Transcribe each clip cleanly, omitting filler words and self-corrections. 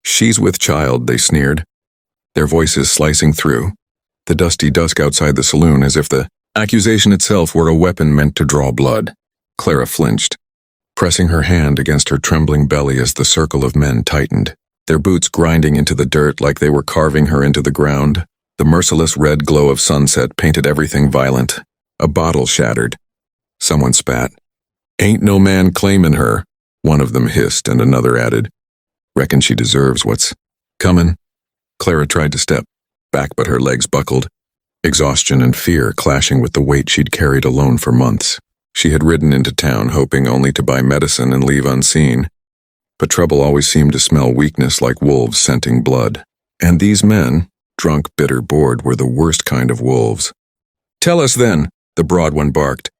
She's with child, they sneered, their voices slicing through the dusty dusk outside the saloon as if the accusation itself were a weapon meant to draw blood. Clara flinched, pressing her hand against her trembling belly as the circle of men tightened, their boots grinding into the dirt like they were carving her into the ground. The merciless red glow of sunset painted everything violent. A bottle shattered. Someone spat. "Ain't no man claimin' her," one of them hissed, and another added, "Reckon she deserves what's comin'." Clara tried to step back, but her legs buckled, exhaustion and fear clashing with the weight she'd carried alone for months. She had ridden into town hoping only to buy medicine and leave unseen. But trouble always seemed to smell weakness like wolves scenting blood. And these men, drunk, bitter, bored, were the worst kind of wolves. "Tell us then," the broad one barked,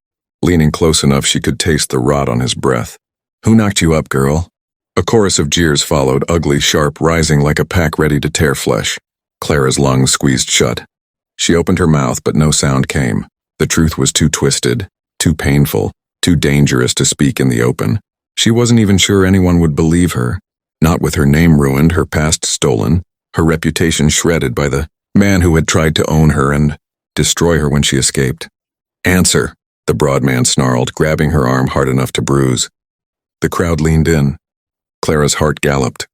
leaning close enough she could taste the rot on his breath. "Who knocked you up, girl?" A chorus of jeers followed, ugly, sharp, rising like a pack ready to tear flesh. Clara's lungs squeezed shut. She opened her mouth, but no sound came. The truth was too twisted, too painful, too dangerous to speak in the open. She wasn't even sure anyone would believe her, not with her name ruined, her past stolen, her reputation shredded by the man who had tried to own her and destroy her when she escaped. "Answer," the broad man snarled, grabbing her arm hard enough to bruise. The crowd leaned in. Clara's heart galloped.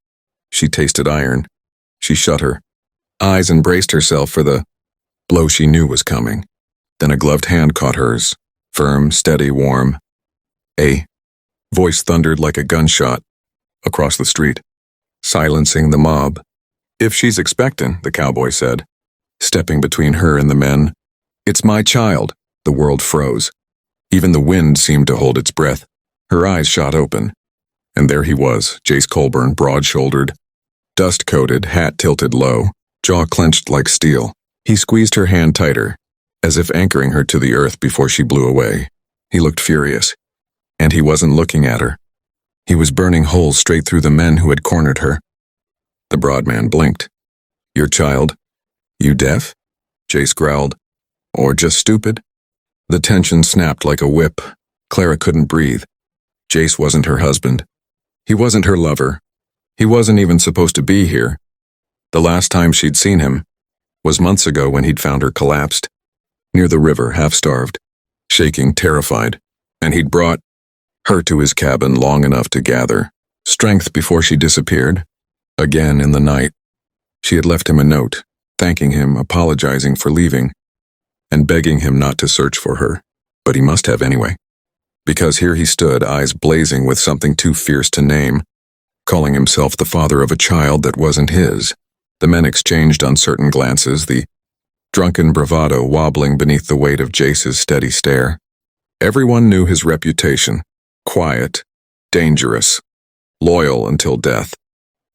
She tasted iron. She shut her eyes and braced herself for the blow she knew was coming. Then a gloved hand caught hers, firm, steady, warm. A voice thundered like a gunshot across the street, silencing the mob. "If she's expectant," the cowboy said, stepping between her and the men. "It's my child." The world froze. Even the wind seemed to hold its breath. Her eyes shot open. And there he was, Jace Colburn, broad-shouldered, dust-coated, hat tilted low, jaw clenched like steel. He squeezed her hand tighter, as if anchoring her to the earth before she blew away. He looked furious. And he wasn't looking at her. He was burning holes straight through the men who had cornered her. The broad man blinked. "Your child? You deaf?" Jace growled. "Or just stupid?" The tension snapped like a whip. Clara couldn't breathe. Jace wasn't her husband. He wasn't her lover. He wasn't even supposed to be here. The last time she'd seen him was months ago when he'd found her collapsed, near the river, half-starved, shaking, terrified, and he'd brought her to his cabin long enough to gather strength before she disappeared. Again in the night, she had left him a note, thanking him, apologizing for leaving, and begging him not to search for her. But he must have anyway. Because here he stood, eyes blazing with something too fierce to name, calling himself the father of a child that wasn't his. The men exchanged uncertain glances, the drunken bravado wobbling beneath the weight of Jace's steady stare. Everyone knew his reputation. Quiet, dangerous, loyal until death.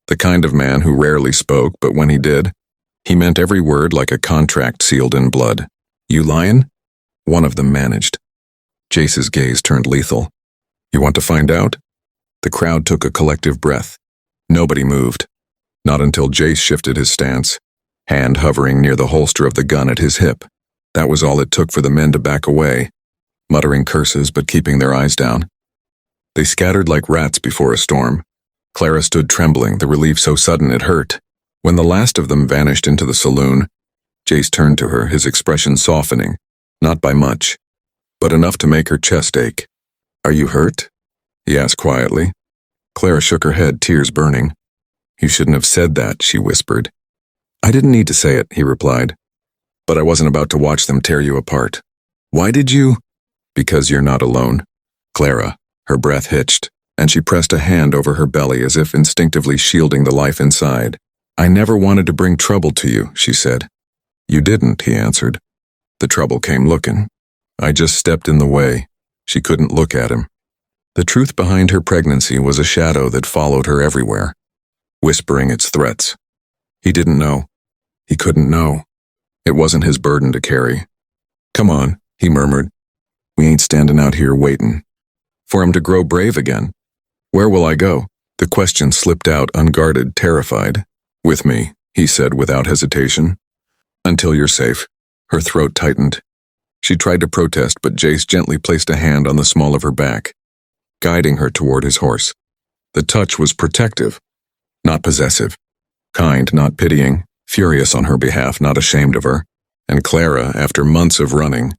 The kind of man who rarely spoke, but when he did, he meant every word like a contract sealed in blood. "You lyin'?" One of them managed. Jace's gaze turned lethal. "You want to find out?" The crowd took a collective breath. Nobody moved. Not until Jace shifted his stance, hand hovering near the holster of the gun at his hip. That was all it took for the men to back away, muttering curses but keeping their eyes down. They scattered like rats before a storm. Clara stood trembling, the relief so sudden it hurt. When the last of them vanished into the saloon, Jace turned to her, his expression softening, not by much, but enough to make her chest ache. "Are you hurt?" he asked quietly. Clara shook her head, tears burning. "You shouldn't have said that," she whispered. "I didn't need to say it," he replied. "But I wasn't about to watch them tear you apart." "Why did you?" "Because you're not alone." Clara, her breath hitched, and she pressed a hand over her belly as if instinctively shielding the life inside. "I never wanted to bring trouble to you," she said. "You didn't," he answered. "The trouble came looking. I just stepped in the way." She couldn't look at him. The truth behind her pregnancy was a shadow that followed her everywhere, whispering its threats. He didn't know. He couldn't know. It wasn't his burden to carry. "Come on," he murmured. "We ain't standing out here waiting for him to grow brave again." "Where will I go?" The question slipped out, unguarded, terrified. "With me," he said without hesitation. "Until you're safe." Her throat tightened. She tried to protest, but Jace gently placed a hand on the small of her back, guiding her toward his horse. The touch was protective, not possessive. Kind, not pitying, furious on her behalf, not ashamed of her. And Clara, after months of running,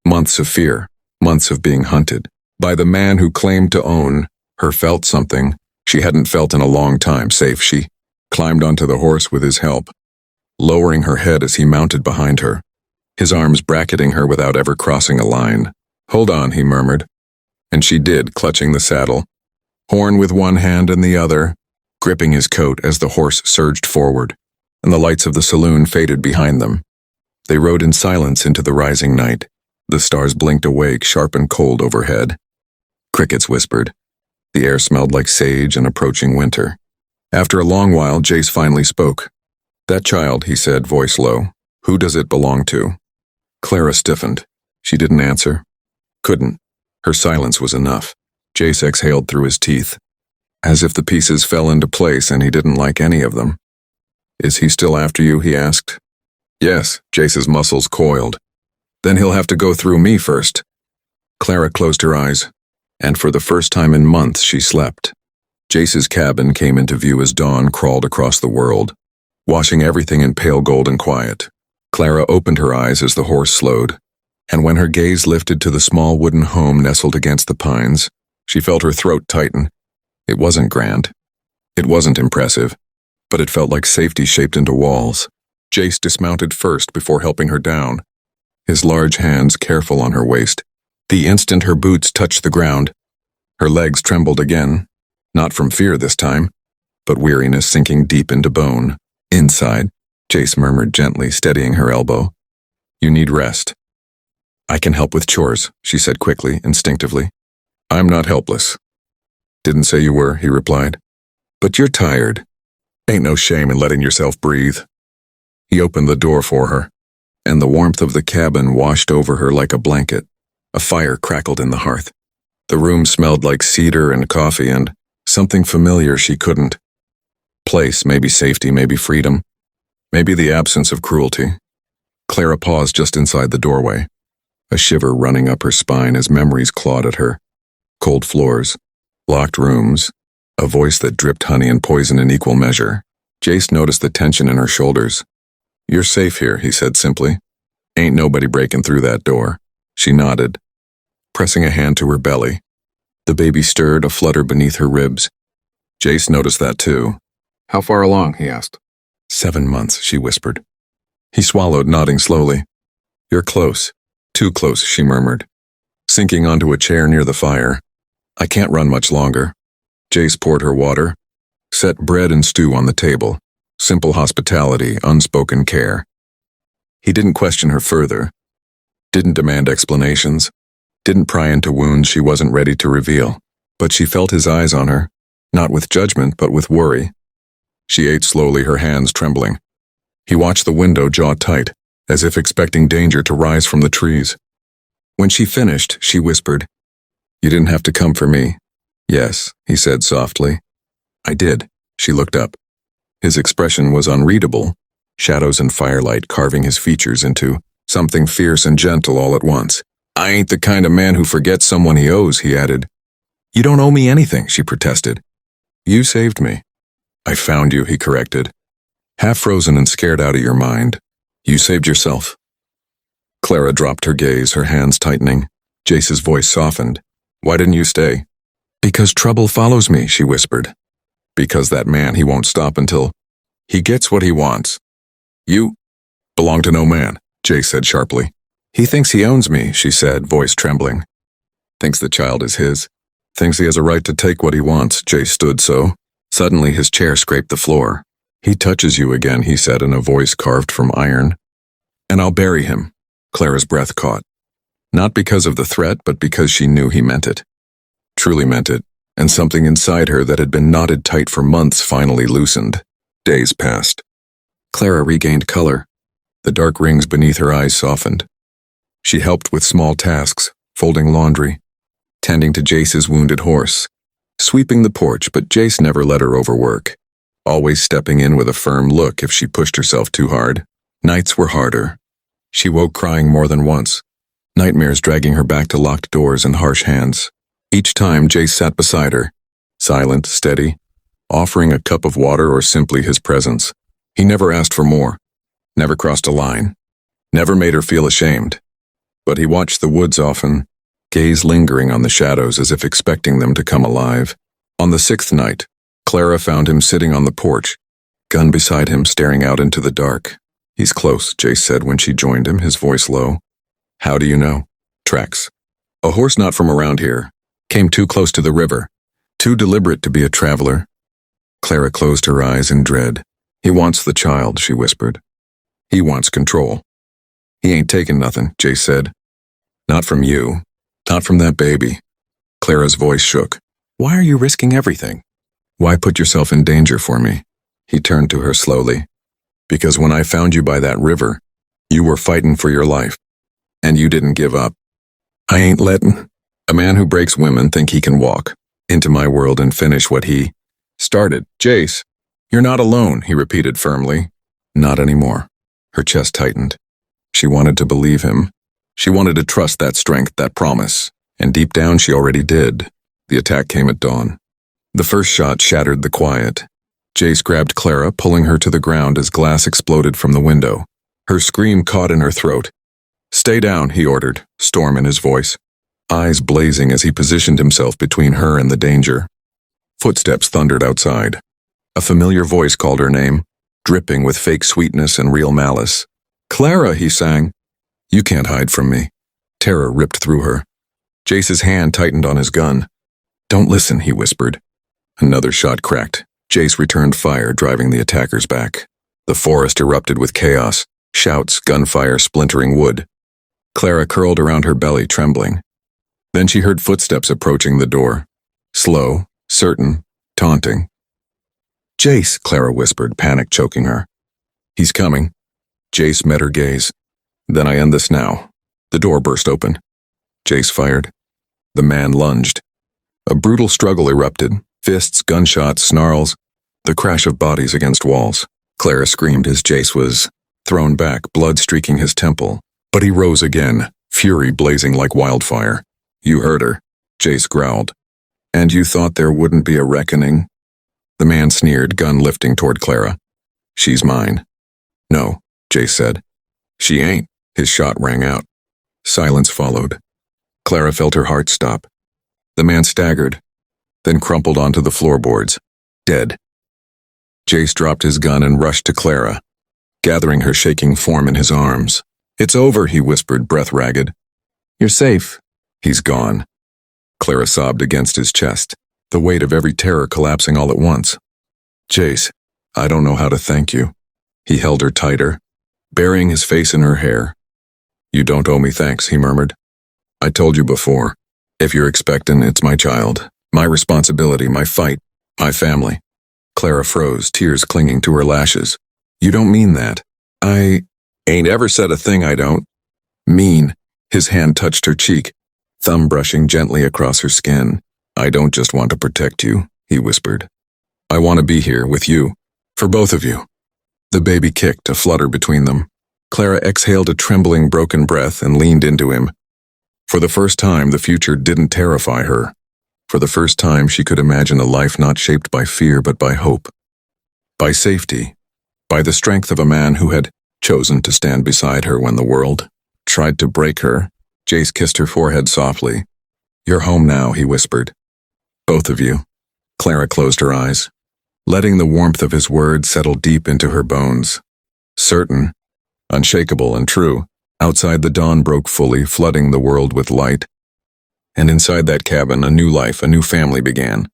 months of fear, months of being hunted, by the man who claimed to own her, felt something she hadn't felt in a long time. Safe, she climbed onto the horse with his help, lowering her head as he mounted behind her, his arms bracketing her without ever crossing a line. "Hold on," he murmured. And she did, clutching the saddle, horn with one hand and the other, gripping his coat as the horse surged forward, and the lights of the saloon faded behind them. They rode in silence into the rising night. The stars blinked awake, sharp and cold overhead. Crickets whispered. The air smelled like sage and approaching winter. After a long while, Jace finally spoke. "That child," he said, voice low. "Who does it belong to?" Clara stiffened. She didn't answer. Couldn't. Her silence was enough. Jace exhaled through his teeth, as if the pieces fell into place and he didn't like any of them. "Is he still after you?" he asked. "Yes," Jace's muscles coiled. "Then he'll have to go through me first." Clara closed her eyes, and for the first time in months she slept. Jace's cabin came into view as dawn crawled across the world, washing everything in pale golden quiet. Clara opened her eyes as the horse slowed, and when her gaze lifted to the small wooden home nestled against the pines, she felt her throat tighten. It wasn't grand. It wasn't impressive, but it felt like safety shaped into walls. Jace dismounted first before helping her down, his large hands careful on her waist. The instant her boots touched the ground, her legs trembled again, not from fear this time, but weariness sinking deep into bone. "Inside," Jace murmured gently, steadying her elbow. "You need rest." "I can help with chores," she said quickly, instinctively. "I'm not helpless." "Didn't say you were," he replied. "But you're tired. Ain't no shame in letting yourself breathe." He opened the door for her, and the warmth of the cabin washed over her like a blanket. A fire crackled in the hearth. The room smelled like cedar and coffee and something familiar she couldn't place. Maybe safety, maybe freedom, maybe the absence of cruelty. Clara paused just inside the doorway, a shiver running up her spine as memories clawed at her. Cold floors, locked rooms, a voice that dripped honey and poison in equal measure. Jace noticed the tension in her shoulders. "You're safe here," he said simply. "Ain't nobody breaking through that door." She nodded, pressing a hand to her belly. The baby stirred, a flutter beneath her ribs. Jace noticed that too. "How far along?" he asked. 7 months, she whispered. He swallowed, nodding slowly. "You're close. Too close," she murmured, sinking onto a chair near the fire. "I can't run much longer." Jace poured her water, set bread and stew on the table. Simple hospitality, unspoken care. He didn't question her further, didn't demand explanations, didn't pry into wounds she wasn't ready to reveal. But she felt his eyes on her, not with judgment but with worry. She ate slowly, her hands trembling. He watched the window, jaw tight, as if expecting danger to rise from the trees. When she finished, she whispered, "You didn't have to come for me." "Yes," he said softly. "I did." She looked up. His expression was unreadable, shadows and firelight carving his features into something fierce and gentle all at once. "I ain't the kind of man who forgets someone he owes," he added. "You don't owe me anything," she protested. "You saved me." "I found you," he corrected. "Half frozen and scared out of your mind. You saved yourself." Clara dropped her gaze, her hands tightening. Jace's voice softened. "Why didn't you stay?" "Because trouble follows me," she whispered. "Because that man, he won't stop until he gets what he wants." "You belong to no man," Jace said sharply. "He thinks he owns me," she said, voice trembling. "Thinks the child is his. Thinks he has a right to take what he wants." Jace stood so. Suddenly his chair scraped the floor. "He touches you again," he said in a voice carved from iron. "And I'll bury him." Clara's breath caught. Not because of the threat, but because she knew he meant it. Truly meant it, and something inside her that had been knotted tight for months finally loosened. Days passed. Clara regained color. The dark rings beneath her eyes softened. She helped with small tasks, folding laundry, tending to Jace's wounded horse, sweeping the porch, but Jace never let her overwork, always stepping in with a firm look if she pushed herself too hard. Nights were harder. She woke crying more than once, nightmares dragging her back to locked doors and harsh hands. Each time, Jace sat beside her, silent, steady, offering a cup of water or simply his presence. He never asked for more, never crossed a line, never made her feel ashamed. But he watched the woods often, gaze lingering on the shadows as if expecting them to come alive. On the sixth night, Clara found him sitting on the porch, gun beside him staring out into the dark. "He's close," Jace said when she joined him, his voice low. "How do you know?" "Tracks. A horse not from around here. Came too close to the river. Too deliberate to be a traveler." Clara closed her eyes in dread. "He wants the child," she whispered. "He wants control." "He ain't taking nothing," Jace said. "Not from you. Not from that baby." Clara's voice shook. "Why are you risking everything? Why put yourself in danger for me?" He turned to her slowly. "Because when I found you by that river, you were fighting for your life. And you didn't give up. I ain't letting a man who breaks women think he can walk into my world and finish what he started." "Jace, you're not alone," he repeated firmly. "Not anymore." Her chest tightened. She wanted to believe him. She wanted to trust that strength, that promise. And deep down she already did. The attack came at dawn. The first shot shattered the quiet. Jace grabbed Clara, pulling her to the ground as glass exploded from the window. Her scream caught in her throat. "Stay down," he ordered, storm in his voice, eyes blazing as he positioned himself between her and the danger. Footsteps thundered outside. A familiar voice called her name, dripping with fake sweetness and real malice. "Clara," he sang. "You can't hide from me." Terror ripped through her. Jace's hand tightened on his gun. "Don't listen," he whispered. Another shot cracked. Jace returned fire, driving the attackers back. The forest erupted with chaos, shouts, gunfire, splintering wood. Clara curled around her belly, trembling. Then she heard footsteps approaching the door. Slow, certain, taunting. "Jace," Clara whispered, panic choking her. "He's coming." Jace met her gaze. "Then I end this now." The door burst open. Jace fired. The man lunged. A brutal struggle erupted. Fists, gunshots, snarls, the crash of bodies against walls. Clara screamed as Jace was thrown back, blood streaking his temple. But he rose again, fury blazing like wildfire. "You heard her," Jace growled. "And you thought there wouldn't be a reckoning?" The man sneered, gun lifting toward Clara. "She's mine." "No," Jace said. "She ain't." His shot rang out. Silence followed. Clara felt her heart stop. The man staggered, then crumpled onto the floorboards, dead. Jace dropped his gun and rushed to Clara, gathering her shaking form in his arms. "It's over," he whispered, breath ragged. "You're safe." "He's gone." Clara sobbed against his chest, the weight of every terror collapsing all at once. "Jace, I don't know how to thank you." He held her tighter, burying his face in her hair. "You don't owe me thanks," he murmured. "I told you before. If you're expecting, it's my child. My responsibility, my fight, my family." Clara froze, tears clinging to her lashes. "You don't mean that." "I ain't ever said a thing I don't mean." His hand touched her cheek, thumb brushing gently across her skin. "I don't just want to protect you," he whispered. "I want to be here with you, for both of you." The baby kicked, a flutter between them. Clara exhaled a trembling, broken breath and leaned into him. For the first time, the future didn't terrify her. For the first time, she could imagine a life not shaped by fear but by hope, by safety, by the strength of a man who had chosen to stand beside her when the world tried to break her. Jace kissed her forehead softly. "You're home now," he whispered. "Both of you." Clara closed her eyes, letting the warmth of his words settle deep into her bones. Certain, unshakable and true, outside the dawn broke fully, flooding the world with light. And inside that cabin, a new life, a new family began.